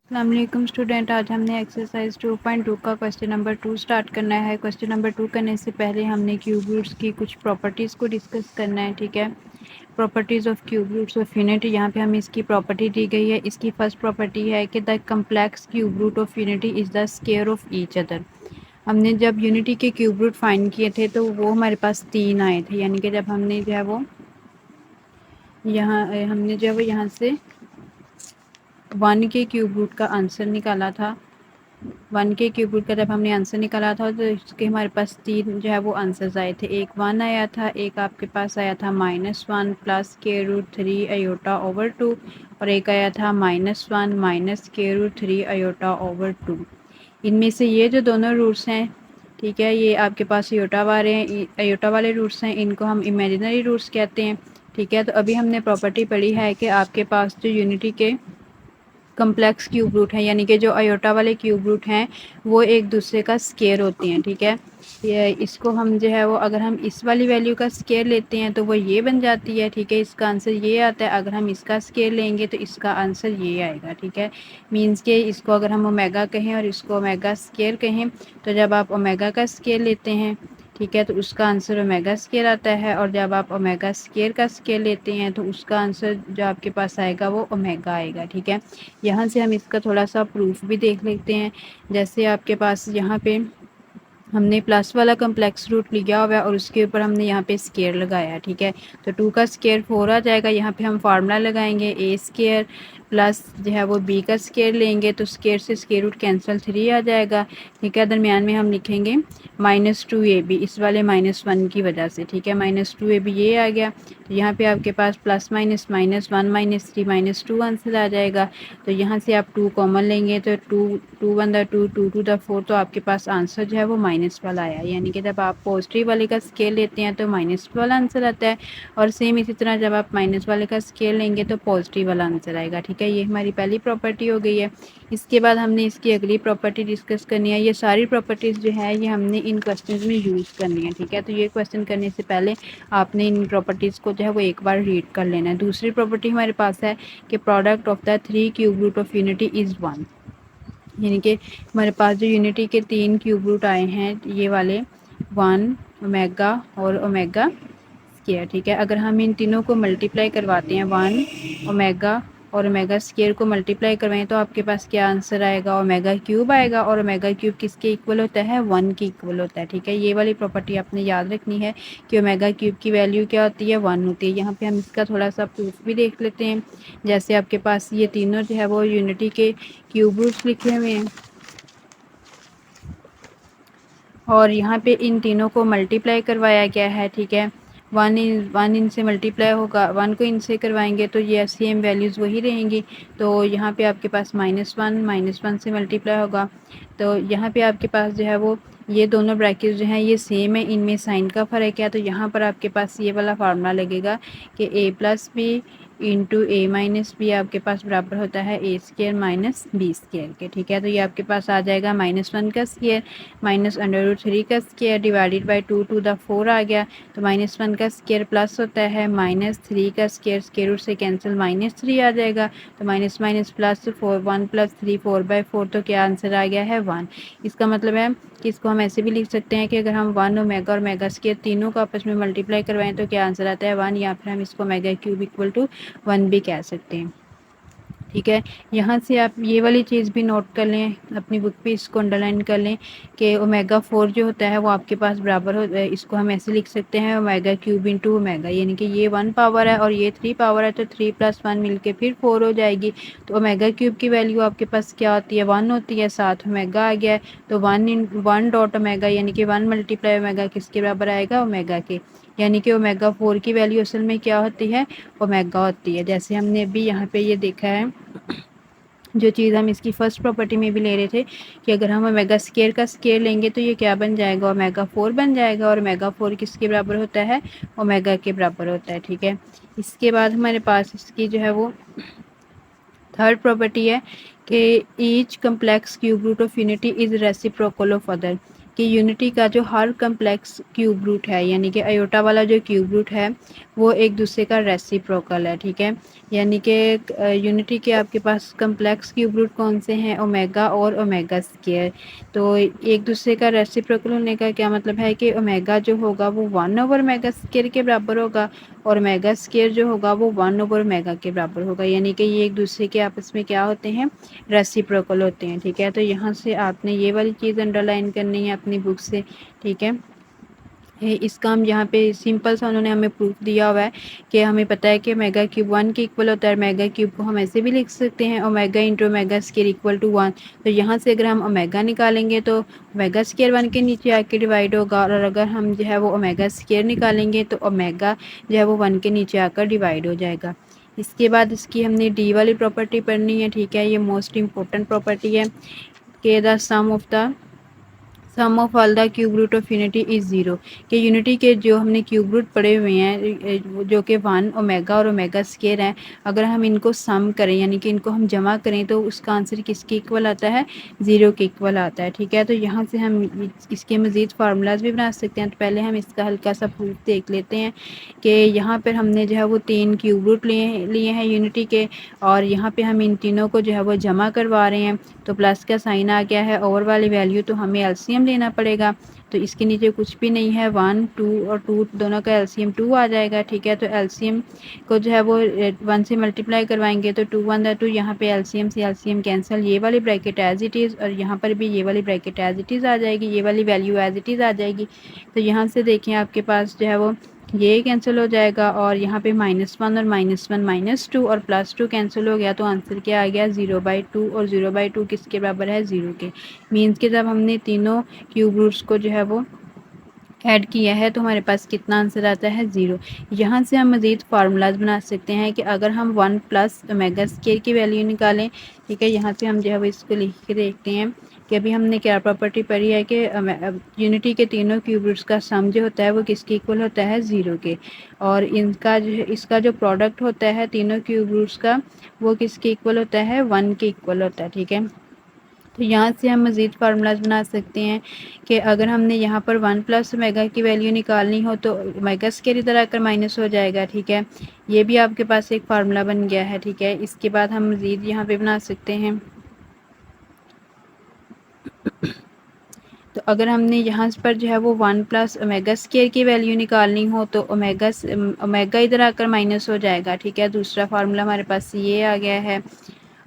अस्सलाम वालेकुम स्टूडेंट, आज हमने एक्सरसाइज 2.2 का क्वेश्चन नंबर 2 स्टार्ट करना है। क्वेश्चन नंबर 2 करने से पहले हमने क्यूब रूट्स की कुछ प्रॉपर्टीज़ को डिस्कस करना है। ठीक है, properties of cube roots of unity. यहाँ पे हमें इसकी प्रॉपर्टी दी गई है। इसकी फर्स्ट प्रॉपर्टी है कि the complex cube root of unity is the square of each other. हमने जब यूनिटी के क्यूब रूट फाइंड किए थे तो वो हमारे पास 3 आए थे, यानी कि जब हमने जो है वो यहाँ से 1 के क्यूब रूट का आंसर निकाला था, 1 के क्यूब रूट का जब हमने आंसर निकाला था तो इसके हमारे पास 3 जो है वो आंसर्स आए थे। एक 1 आया था, एक आपके पास आया था -1 प्लस के रूट 3 अयोटा ओवर 2, और एक आया था -1 माइनस के रूट 3 अयोटा ओवर 2। इनमें से ये जो दोनों रूट्स हैं, ठीक है, ये आपके पास अयोटा वाले रूट्स हैं, इनको हम इमेजिनरी रूट्स कहते हैं। ठीक है, तो अभी हमने प्रॉपर्टी पढ़ी है कि आपके पास जो यूनिटी के कम्प्लेक्स क्यूब रूट है, यानी कि जो अयोटा वाले क्यूब रूट हैं वो एक दूसरे का स्केयर होते हैं। ठीक है, ये इसको हम जो है वो अगर हम इस वाली वैल्यू का स्केयर लेते हैं तो वो ये बन जाती है। ठीक है, इसका आंसर ये आता है। अगर हम इसका स्केयर लेंगे तो इसका आंसर ये आएगा। ठीक है, मीन्स के इसको अगर हम ओमेगा कहें और इसको ओमेगा स्केयर कहें, तो जब आप ओमेगा का स्केयर लेते हैं, ठीक है, तो उसका आंसर ओमेगा स्केयर आता है, और जब आप ओमेगा स्केयर का स्केयर लेते हैं तो उसका आंसर जो आपके पास आएगा वो ओमेगा आएगा। ठीक है, यहाँ से हम इसका थोड़ा सा प्रूफ भी देख लेते हैं। जैसे आपके पास यहाँ पे हमने प्लस वाला कम्प्लेक्स रूट लिया हुआ है और उसके ऊपर हमने यहाँ पे स्केयर लगाया। ठीक है, तो 2 का स्केयर 4 आ जाएगा। यहाँ पे हम फार्मूला लगाएंगे, ए स्केयर प्लस जो है वो बी का स्केयर लेंगे तो स्केयर से स्केयर रूट कैंसिल 3 आ जाएगा। ठीक है, दरमियान में हम लिखेंगे -2ab इस वाले -1 की वजह से। ठीक है, -2ab ये आ गया, तो यहाँ पे आपके पास प्लस माइनस -1 -3 -2 आंसर आ जाएगा। तो यहाँ से आप 2 कॉमन लेंगे तो 2 1 2 2 2 4, तो आपके पास आंसर जो है वो माइनस वाला आया। यानी कि जब आप पॉजिटिव वाले का स्केल लेते हैं तो माइनस वाला आंसर आता है, और सेम इसी तरह जब आप माइनस वाले का स्केल लेंगे तो पॉजिटिव वाला आंसर आएगा। ठीक है, ये हमारी पहली प्रॉपर्टी हो गई है। इसके बाद हमने इसकी अगली प्रॉपर्टी डिस्कस करनी है। ये सारी प्रॉपर्टीज़ जो है ये हमने इन क्वेश्चन में यूज़ करनी है। ठीक है, तो ये क्वेश्चन करने से पहले आपने इन प्रॉपर्टीज़ को जो है वो एक बार रीड कर लेना है। दूसरी प्रॉपर्टी हमारे पास है कि product of the 3 cube root of unity is 1, यानी कि हमारे पास जो यूनिटी के 3 क्यूब रूट आए हैं ये वाले 1 ओमेगा और ओमेगा स्क्वायर। ठीक है, अगर हम इन तीनों को मल्टीप्लाई करवाते हैं, 1 ओमेगा और ओमेगा स्क्वायर को मल्टीप्लाई करवाएं तो आपके पास क्या आंसर आएगा, ओमेगा क्यूब आएगा, और ओमेगा क्यूब किसके इक्वल होता है, 1 के इक्वल होता है। ठीक है, ये वाली प्रॉपर्टी आपने याद रखनी है कि ओमेगा क्यूब की वैल्यू क्या होती है, 1 होती है। यहाँ पे हम इसका थोड़ा सा प्रूफ भी देख लेते हैं। जैसे आपके पास ये तीनों जो है वो यूनिटी के क्यूब रूट्स लिखे हुए हैं, और यहाँ पे इन तीनों को मल्टीप्लाई करवाया गया है। ठीक है, 1 इनसे मल्टीप्लाई होगा, 1 को इनसे करवाएंगे तो ये सेम वैल्यूज़ वही रहेंगी। तो यहाँ पे आपके पास -1 से मल्टीप्लाई होगा, तो यहाँ पे आपके पास जो है वो ये दोनों ब्रैकेट जो हैं ये सेम है, इनमें साइन का फ़र्क है। तो यहाँ पर आपके पास ये वाला फार्मूला लगेगा कि a+b इंटू a-b आपके पास बराबर होता है a square minus b square के। ठीक है, तो ये आपके पास आ जाएगा -1 का स्क्वायर -√3 का square divided by 2 to the 4 आ गया। तो -1 का स्क्वायर प्लस होता है -3 का स्क्वायर, स्क्वायर रूट से कैंसिल -3 आ जाएगा। तो माइनस माइनस प्लस 4, 1 + 3 4/4, तो क्या आंसर आ गया है 1। इसका मतलब है कि इसको हम ऐसे भी लिख सकते हैं कि अगर हम 1 ओमेगा और मेगा स्क्वायर तीनों को आपस में मल्टीप्लाई करवाएं तो क्या आंसर आता है 1, या फिर हम इसको मेगा क्यूब इक्वल टू 1 भी कह सकते हैं। ठीक है, यहाँ से आप ये वाली चीज़ भी नोट कर लें, अपनी बुक पे इसको अंडरलाइन कर लें कि ओमेगा 4 जो होता है वो आपके पास बराबर हो, इसको हम ऐसे लिख सकते हैं ओमेगा क्यूब इंटू ओमेगा, यानी कि ये 1 पावर है और ये 3 पावर है, तो 3 + 1 मिलके फिर 4 हो जाएगी। तो ओमेगा क्यूब की वैल्यू आपके पास क्या होती है, 1 होती है, साथ ओमेगा आ गया है। तो 1 डॉट ओमेगा यानी कि 1 × ओमेगा किसके बराबर आएगा, ओमेगा के, यानी कि ओमेगा 4 की वैल्यू असल में क्या होती है, ओमेगा होती है। जैसे हमने अभी यहाँ पे ये देखा है, जो चीज़ हम इसकी फर्स्ट प्रॉपर्टी में भी ले रहे थे कि अगर हम ओमेगा स्क्वायर का स्क्वायर लेंगे तो ये क्या बन जाएगा, ओमेगा 4 बन जाएगा, और ओमेगा 4 किसके बराबर होता है, ओमेगा के बराबर होता है। ठीक है, इसके बाद हमारे पास इसकी जो है वो थर्ड प्रॉपर्टी है कि each complex cube root of unity is reciprocal of other, कि यूनिटी का जो हर कम्प्लेक्स क्यूब रूट है, यानी कि अयोटा वाला जो क्यूब रूट है वो एक दूसरे का रेसिप्रोकल है, ठीक है। यानी कि यूनिटी के आपके पास कम्प्लेक्स क्यूब रूट कौन से हैं, ओमेगा और ओमेगा स्क्वायर। तो एक दूसरे का रेसिप्रोकल होने का क्या मतलब है कि ओमेगा जो होगा वो 1/ओमेगा स्क्वायर के बराबर होगा और ओमेगा स्क्वायर जो होगा वो 1/ओमेगा के बराबर होगा। यानी कि ये एक दूसरे के आपस में क्या होते हैं, रेसिप्रोकल होते हैं, ठीक है। तो यहाँ से आपने ये वाली चीज़ अंडरलाइन करनी है अपनी बुक से, ठीक है। इसका हम यहाँ पे सिंपल सा उन्होंने हमें प्रूफ दिया हुआ है कि हमें पता है कि ओमेगा क्यूब 1 के इक्वल होता है। ओमेगा क्यूब को हम ऐसे भी लिख सकते हैं, omega into omega square equal to 1। तो यहाँ से अगर हम ओमेगा निकालेंगे तो ओमेगा स्क्वायर 1 के नीचे आके डिवाइड होगा, और अगर हम जो है वो ओमेगा स्क्वायर निकालेंगे तो ओमेगा जो है वो 1 के नीचे आकर डिवाइड हो जाएगा। इसके बाद इसकी हमने डी वाली प्रॉपर्टी पढ़नी है, ठीक है। ये मोस्ट इम्पोर्टेंट प्रॉपर्टी है कि the sum of all the cube root of unity is zero. कि यूनिटी के जो हमने क्यूब रूट पढ़े हुए हैं जो कि 1 ओमेगा और ओमेगा स्क्वायर हैं, अगर हम इनको सम करें यानी कि इनको हम जमा करें तो उसका आंसर किसके इक्वल आता है, 0 के इक्वल आता है, ठीक है। तो यहाँ से हम इसके मज़ीद फार्मूलाज भी बना सकते हैं। तो पहले हम इसका हल्का सा प्रूफ देख लेते हैं कि यहाँ पर हमने जो है वो 3 क्यूब रूट लिए हैं यूनिटी के, और यहाँ पर हम इन तीनों को जो है वो जमा करवा रहे हैं। तो प्लस का साइन आ गया है, ओवर वाली वैल्यू तो हमें एलसीएम लेना पड़ेगा। तो इसके नीचे कुछ भी नहीं है, 1 2 और 2 दोनों का एलसीएम 2 आ जाएगा, ठीक है। तो एलसीएम को जो है वो 1 से मल्टीप्लाई करवाएंगे तो 2 1 2, यहाँ पे एलसीएम से एलसीएम कैंसिल, ये वाली ब्रैकेट एज इट इज़, और यहाँ पर भी ये वाली ब्रैकेट एज इट इज़ आ जाएगी, ये वाली वैल्यू एज इट इज़ आ जाएगी। तो यहाँ से देखें आपके पास जो है वो ये कैंसिल हो जाएगा, और यहाँ पे -1 और -1 -2 और +2 कैंसिल हो गया। तो आंसर क्या आ गया, 0/2, और 0/2 किसके बराबर है, 0 के। मीन्स के जब हमने तीनों क्यूब रूट्स को जो है वो ऐड किया है तो हमारे पास कितना आंसर आता है, 0। यहाँ से हम मज़ीद फार्मूलाज बना सकते हैं कि अगर हम 1 प्लस ओमेगा स्क्वायर की वैल्यू निकालें, ठीक है। यहाँ से हम जो है वो इसको लिख के देखते हैं कि अभी हमने क्या प्रॉपर्टी पढ़ी है कि यूनिटी के तीनों क्यूब रूट्स का सम जो होता है वो किसके इक्वल होता है, 0 के। और इनका जो इसका जो प्रोडक्ट होता है तीनों क्यूब रूट्स का, वो किसके इक्वल होता है, 1 के इक्वल होता है, ठीक है। तो यहाँ से हम मज़ीद फार्मूलाज बना सकते हैं कि अगर हमने यहाँ पर 1 प्लस ओमेगा की वैल्यू निकालनी हो तो ओमेगा स्क्वायर इधर आकर माइनस हो जाएगा, ठीक है। ये भी आपके पास एक फार्मूला बन गया है, ठीक है। इसके बाद हम मज़ीद यहाँ पे बना सकते हैं। तो अगर हमने यहाँ पर जो है वो 1 प्लस ओमेगा स्क्वायर की वैल्यू निकालनी हो तो ओमेगा इधर आकर माइनस हो जाएगा, ठीक है। दूसरा फार्मूला हमारे पास ये आ गया है।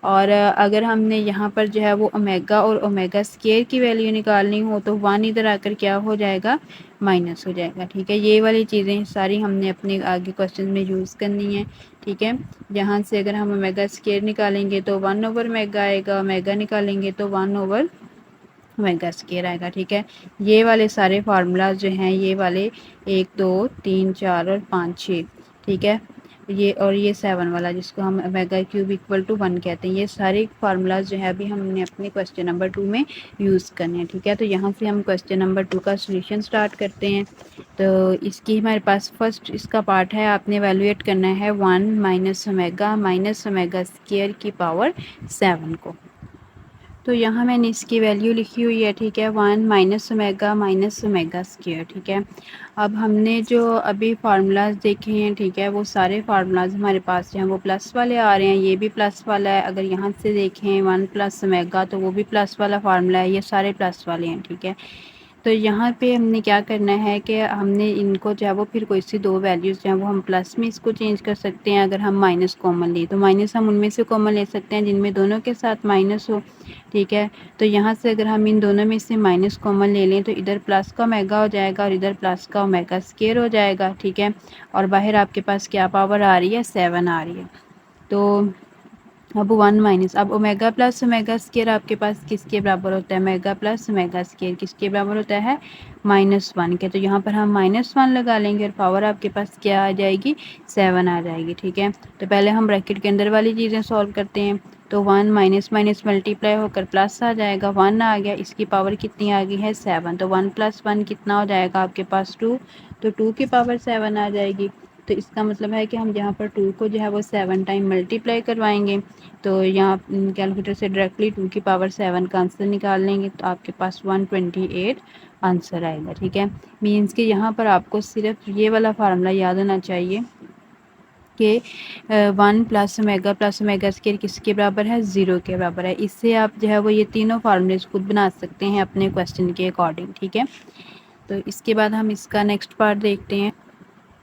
और अगर हमने यहाँ पर जो है वो ओमेगा और ओमेगा स्क्वायर की वैल्यू निकालनी हो तो 1 इधर आकर क्या हो जाएगा, माइनस हो जाएगा, ठीक है। ये वाली चीज़ें सारी हमने अपने आगे क्वेश्चन में यूज़ करनी है, ठीक है। यहाँ से अगर हम ओमेगा स्क्वायर निकालेंगे तो 1/ओमेगा आएगा, ओमेगा निकालेंगे तो 1/ओमेगा स्क्वायर आएगा, ठीक है। ये वाले सारे फार्मूलाज जो हैं, ये वाले 1 2 3 4 और 5 6, ठीक है। ये और ये 7 वाला जिसको हम ओमेगा क्यूब इक्वल टू 1 कहते हैं, ये सारे फार्मूलाज जो है अभी हमने अपने क्वेश्चन नंबर 2 में यूज़ करने हैं, ठीक है। तो यहाँ से हम क्वेश्चन नंबर 2 का सोल्यूशन स्टार्ट करते हैं। तो इसकी हमारे पास फर्स्ट इसका पार्ट है, आपने एवेलुएट करना है 1 माइनस ओमेगा स्क्वायर की पावर 7 को। तो यहाँ मैंने इसकी वैल्यू लिखी हुई है, ठीक है, 1 माइनस ओमेगा स्क्वायर, ठीक है। अब हमने जो अभी फार्मूलाज देखे हैं, ठीक है, वो सारे फार्मूलाज हमारे पास जो हैं वो प्लस वाले आ रहे हैं। ये भी प्लस वाला है, अगर यहाँ से देखें 1 प्लस ओमेगा तो वो भी प्लस वाला फार्मूला है, ये सारे प्लस वाले हैं, ठीक है। तो यहाँ पे हमने क्या करना है कि हमने इनको जो है वो फिर कोई सी दो वैल्यूज़ जो है वो हम प्लस में इसको चेंज कर सकते हैं। अगर हम माइनस कॉमन लें तो माइनस हम उनमें से कॉमन ले सकते हैं जिनमें दोनों के साथ माइनस हो, ठीक है। तो यहाँ से अगर हम इन दोनों में से माइनस कॉमन ले लें तो इधर प्लस का ओमेगा हो जाएगा और इधर प्लस का ओमेगा स्क्वायर हो जाएगा, ठीक है। और बाहर आपके पास क्या पावर आ रही है, 7 आ रही है। तो अब 1 माइनस, अब ओमेगा प्लस ओमेगा स्क्वायर आपके पास किसके बराबर होता है, ओमेगा प्लस ओमेगा स्क्वायर किसके बराबर होता है, -1 के। तो यहाँ पर हम -1 लगा लेंगे और पावर आपके पास क्या आ जाएगी, 7 आ जाएगी, ठीक है। तो पहले हम ब्रैकेट के अंदर वाली चीज़ें सॉल्व करते हैं। तो 1 माइनस माइनस मल्टीप्लाई होकर प्लस आ जाएगा, 1 आ गया, इसकी पावर कितनी आ गई है, 7। तो 1 + 1 कितना हो जाएगा आपके पास, 2। तो 2 की पावर 7 आ जाएगी। तो इसका मतलब है कि हम यहाँ पर 2 को जो है वो 7 टाइम मल्टीप्लाई करवाएंगे। तो यहाँ कैलकुलेटर से डायरेक्टली 2 की पावर 7 का आंसर निकाल लेंगे तो आपके पास 128 आंसर आएगा, ठीक है। मीन्स कि यहाँ पर आपको सिर्फ ये वाला फार्मूला याद होना चाहिए कि 1 प्लस ओमेगा स्क्वायर किसके बराबर है, 0 के बराबर है। इससे आप जो है वो ये तीनों फार्मूलेज खुद बना सकते हैं अपने क्वेश्चन के अकॉर्डिंग, ठीक है। तो इसके बाद हम इसका नेक्स्ट पार्ट देखते हैं।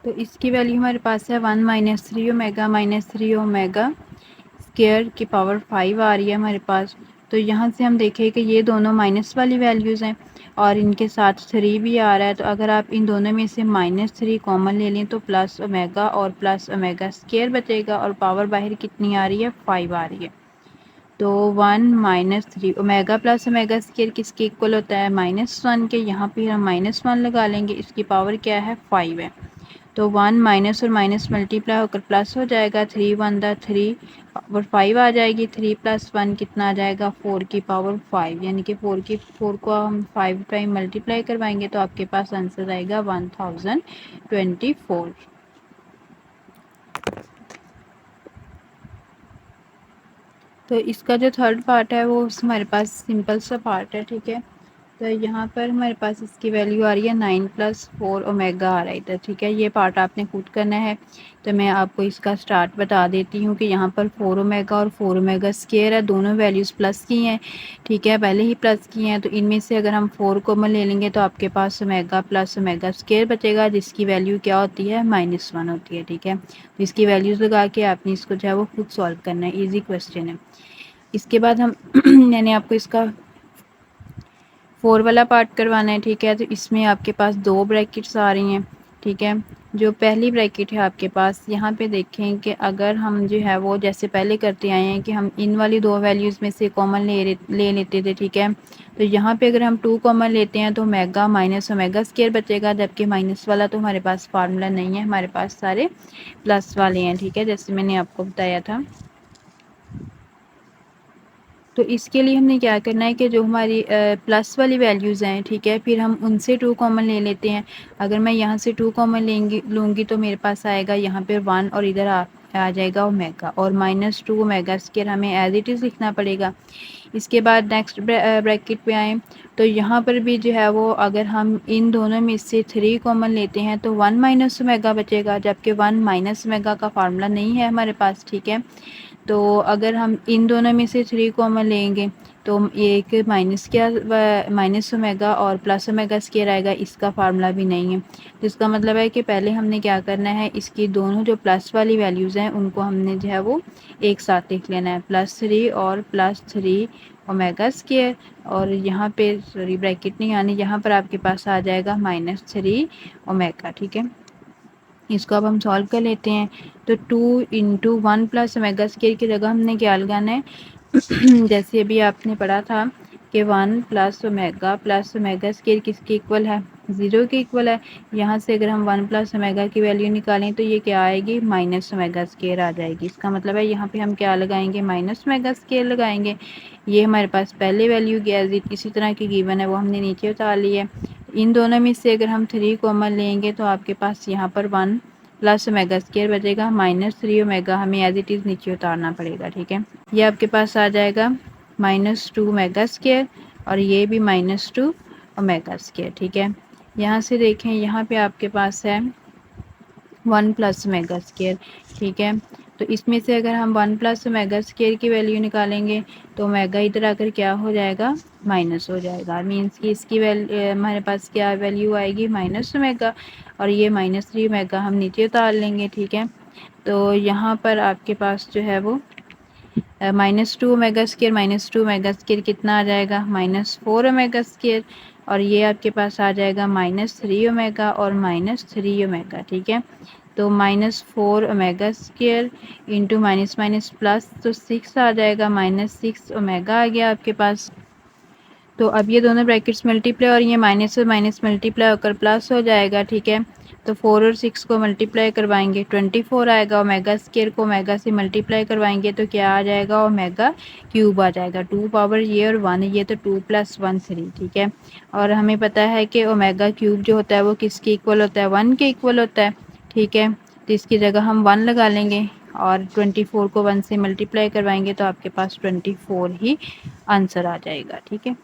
तो इसकी वैल्यू हमारे पास है 1 - 3 ओमेगा -3 ओमेगा स्क्वायर की पावर 5 आ रही है हमारे पास। तो यहाँ से हम देखें कि ये दोनों माइनस वाली वैल्यूज़ हैं और इनके साथ 3 भी आ रहा है। तो अगर आप इन दोनों में से -3 कॉमन ले लें तो प्लस ओमेगा और प्लस ओमेगा स्क्वायर बचेगा और पावर बाहर कितनी आ रही है, 5 आ रही है। तो 1 - 3 ओमेगा प्लस ओमेगा स्क्वायर किसके इक्वल होता है, -1 के। यहाँ पे हम -1 लगा लेंगे, इसकी पावर क्या है, 5 है। तो 1 माइनस और माइनस मल्टीप्लाई होकर प्लस हो जाएगा, 3 1 दा 3 पावर 5 आ जाएगी। 3 + 1 कितना आ जाएगा, 4 की पावर 5, यानी कि 4 को हम 5 टाइम मल्टीप्लाई करवाएंगे तो आपके पास आंसर आएगा 1024। तो इसका जो थर्ड पार्ट है वो हमारे पास सिंपल सा पार्ट है, ठीक है। तो यहाँ पर हमारे पास इसकी वैल्यू आ रही है 9 + 4 ओमेगा आ रहा है इधर, ठीक है। ये पार्ट आपने खुद करना है। तो मैं आपको इसका स्टार्ट बता देती हूँ कि यहाँ पर 4 ओमेगा और 4 ओमेगा स्क्वायर है, दोनों वैल्यूज़ प्लस की हैं, ठीक है, पहले ही प्लस की हैं। तो इनमें से अगर हम 4 कॉमन ले लेंगे तो आपके पास ओमेगा प्लस ओमेगा स्क्वायर बचेगा, जिसकी वैल्यू क्या होती है, -1 होती है, ठीक है। तो इसकी वैल्यूज़ लगा के आपने इसको जो है वो खुद सॉल्व करना है, ईजी क्वेश्चन है। इसके बाद हम मैंने आपको इसका 4 वाला पार्ट करवाना है, ठीक है। तो इसमें आपके पास 2 ब्रैकेट्स आ रही हैं, ठीक है। जो पहली ब्रैकेट है आपके पास, यहाँ पे देखें कि अगर हम जो है वो जैसे पहले करते आए हैं कि हम इन वाली 2 वैल्यूज़ में से कॉमन ले लेते थे, ठीक है। तो यहाँ पे अगर हम 2 कॉमन लेते हैं तो ओमेगा माइनस ओमेगा स्क्वायर बचेगा, जबकि माइनस वाला तो हमारे पास फार्मूला नहीं है, हमारे पास सारे प्लस वाले हैं, ठीक है, जैसे मैंने आपको बताया था। तो इसके लिए हमने क्या करना है कि जो हमारी प्लस वाली वैल्यूज़ हैं, ठीक है, फिर हम उनसे 2 कॉमन ले लेते हैं। अगर मैं यहाँ से 2 कॉमन लूँगी तो मेरे पास आएगा यहाँ पे 1 और इधर आ जाएगा ओमेगा, और -2 ओमेगा स्क्वायर हमें एज इट इज़ लिखना पड़ेगा। इसके बाद नेक्स्ट ब्रैकेट पे आएँ तो यहाँ पर भी जो है वो अगर हम इन दोनों में से 3 कॉमन लेते हैं तो 1 माइनस ओमेगा बचेगा, जबकि 1 माइनस ओमेगा का फार्मूला नहीं है हमारे पास, ठीक है। तो अगर हम इन दोनों में से 3 कॉमन लेंगे तो एक माइनस ओमेगा और प्लस ओमेगा स्क्वायर आएगा, इसका फार्मूला भी नहीं है। तो इसका मतलब है कि पहले हमने क्या करना है, इसकी दोनों जो प्लस वाली वैल्यूज़ हैं उनको हमने जो है वो एक साथ लिख लेना है, +3 और +3 ओमेगा स्क्वायर, और यहाँ पे सॉरी ब्रैकेट नहीं आनी, यहाँ पर आपके पास आ जाएगा -3 ओमेगा, ठीक है। इसको अब हम सॉल्व कर लेते हैं। तो 2 × 1 + ओमेगा स्क्वायर की जगह हमने क्या लगाना है जैसे अभी आपने पढ़ा था कि 1 + ओमेगा स्क्वायर किसके इक्वल है, 0 के इक्वल है। यहाँ से अगर हम 1 + ओमेगा की वैल्यू निकालें तो ये क्या आएगी, माइनस ओमेगा स्क्वायर आ जाएगी। इसका मतलब है यहाँ पे हम क्या लगाएंगे, माइनस ओमेगा स्क्वायर लगाएंगे। ये हमारे पास पहले वैल्यू इसी तरह की गिवन है वो हमने नीचे उतार ली है। इन दोनों में से अगर हम 3 कॉमन लेंगे तो आपके पास यहाँ पर 1 + ओमेगा स्क्वायर बचेगा, -3 ओमेगा हमें एज इट इज़ नीचे उतारना पड़ेगा, ठीक है। ये आपके पास आ जाएगा -2 ओमेगा स्क्वायर और ये भी -2 ओमेगा स्क्वायर, ठीक है। यहाँ से देखें, यहाँ पे आपके पास है 1 + ओमेगा स्क्वायर, ठीक है। तो इसमें से अगर हम 1 + ओमेगा स्क्वायर की वैल्यू निकालेंगे तो ओमेगा इधर आकर क्या हो जाएगा, माइनस हो जाएगा। मीन्स कि इसकी वैल्यू हमारे पास क्या वैल्यू आएगी, माइनस ओमेगा, और ये -3 ओमेगा हम नीचे उतार लेंगे, ठीक है। तो यहाँ पर आपके पास जो है वो -2 ओमेगा स्क्वायर कितना आ जाएगा, -4 ओमेगा स्क्वायर, और ये आपके पास आ जाएगा -3 ओमेगा और -3 ओमेगा, ठीक है। तो -4 omega square into minus minus plus, तो 6 आ जाएगा, -6 ओमेगा आ गया आपके पास। तो अब ये दोनों ब्रैकेट्स मल्टीप्लाई और ये माइनस और माइनस मल्टीप्लाई होकर प्लस हो जाएगा, ठीक है। तो 4 और 6 को मल्टीप्लाई करवाएंगे 24 आएगा, ओमेगा स्क्वायर को ओमेगा से मल्टीप्लाई करवाएंगे तो क्या आ जाएगा, ओमेगा क्यूब आ जाएगा। 2 पावर ये और 1 ये, तो 2 + 1 3, ठीक है। और हमें पता है कि ओमेगा क्यूब जो होता है वो किसके इक्वल होता है, 1 के इक्वल होता है, ठीक है। तो इसकी जगह हम 1 लगा लेंगे और 24 को 1 से मल्टीप्लाई करवाएंगे तो आपके पास 24 ही आंसर आ जाएगा, ठीक है।